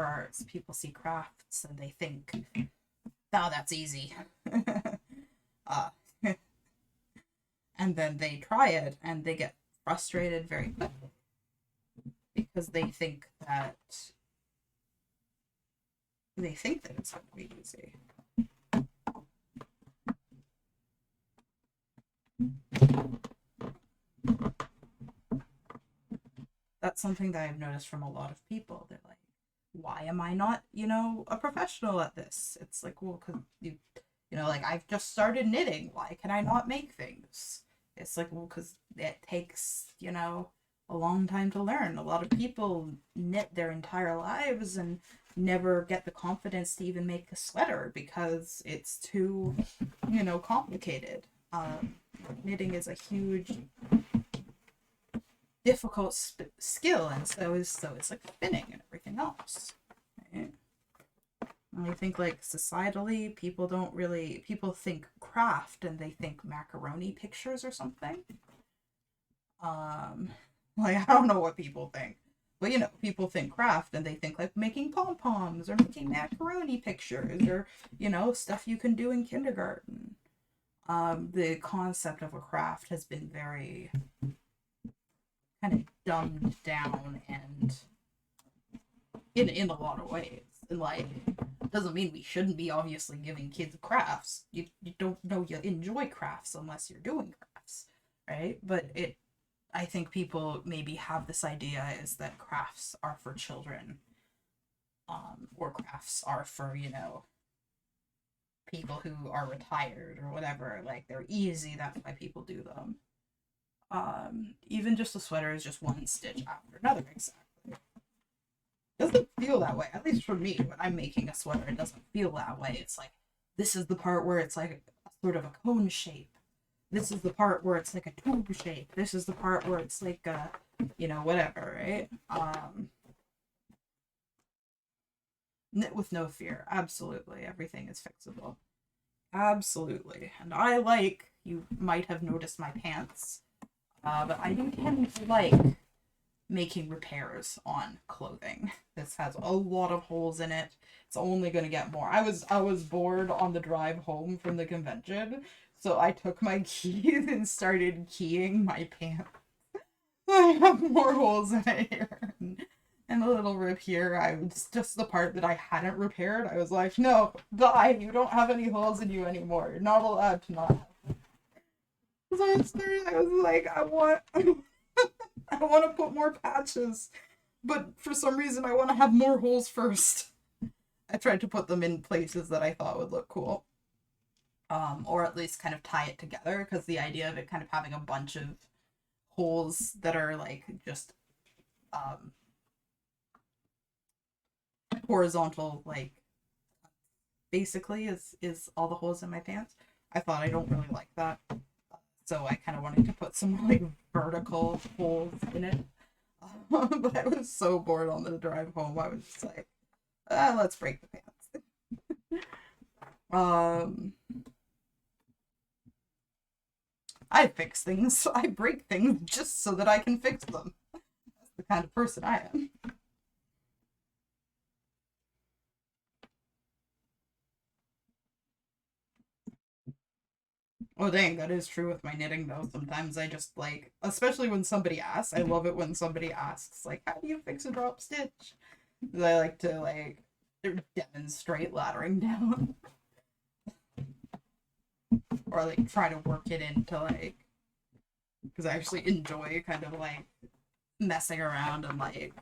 arts, people see crafts and they think, oh, that's easy. uh, and then they try it and they get frustrated very quickly because they think that it's going to be easy. That's something that I've noticed from a lot of people. They're like, why am I not, a professional at this? It's like, well, because like, I've just started knitting. Why can I not make things? It's like, well, because it takes, a long time to learn. A lot of people knit their entire lives and never get the confidence to even make a sweater because it's too, complicated. Knitting is a huge, difficult skill, and so it's like spinning and everything else. Right? I think, like, societally, people think craft and they think macaroni pictures or something. Like, I don't know what people think. But, people think craft and they think, like, making pom-poms or making macaroni pictures or, stuff you can do in kindergarten. The concept of a craft has been very kind of dumbed down and in a lot of ways. And, like, doesn't mean we shouldn't be obviously giving kids crafts. You don't know you enjoy crafts unless you're doing crafts, right? But I think people maybe have this idea is that crafts are for children, or crafts are for, people who are retired or whatever. Like, they're easy, that's why people do them. Even just a sweater is just one stitch after another, exactly. It doesn't feel that way, at least for me. When I'm making a sweater, it doesn't feel that way. It's like, this is the part where it's like a sort of a cone shape. This is the part where it's like a tube shape. This is the part where it's like a, whatever, right? Knit with no fear. Absolutely. Everything is fixable. Absolutely. And you might have noticed my pants, but I do tend to like making repairs on clothing. This has a lot of holes in it. It's only going to get more. I was bored on the drive home from the convention, so I took my keys and started keying my pants. I have more holes in it here. And a little rip here. I was just the part that I hadn't repaired. I was like, no, die. You don't have any holes in you anymore. You're not allowed to not have them. So I was like, I want to put more patches. But for some reason, I want to have more holes first. I tried to put them in places that I thought would look cool. Or at least kind of tie it together, because the idea of it kind of having a bunch of holes that are like just horizontal, like, basically is all the holes in my pants. I thought I don't really like that, so I kind of wanted to put some like vertical holes in it. But I was so bored on the drive home. I was just like, let's break the pants. I fix things. I break things just so that I can fix them. That's the kind of person I am. Oh dang, that is true with my knitting though. Sometimes I just like, especially when somebody asks, I love it when somebody asks, like, how do you fix a drop stitch? Because I like to like demonstrate laddering down. Or like try to work it into like, because I actually enjoy kind of like messing around and like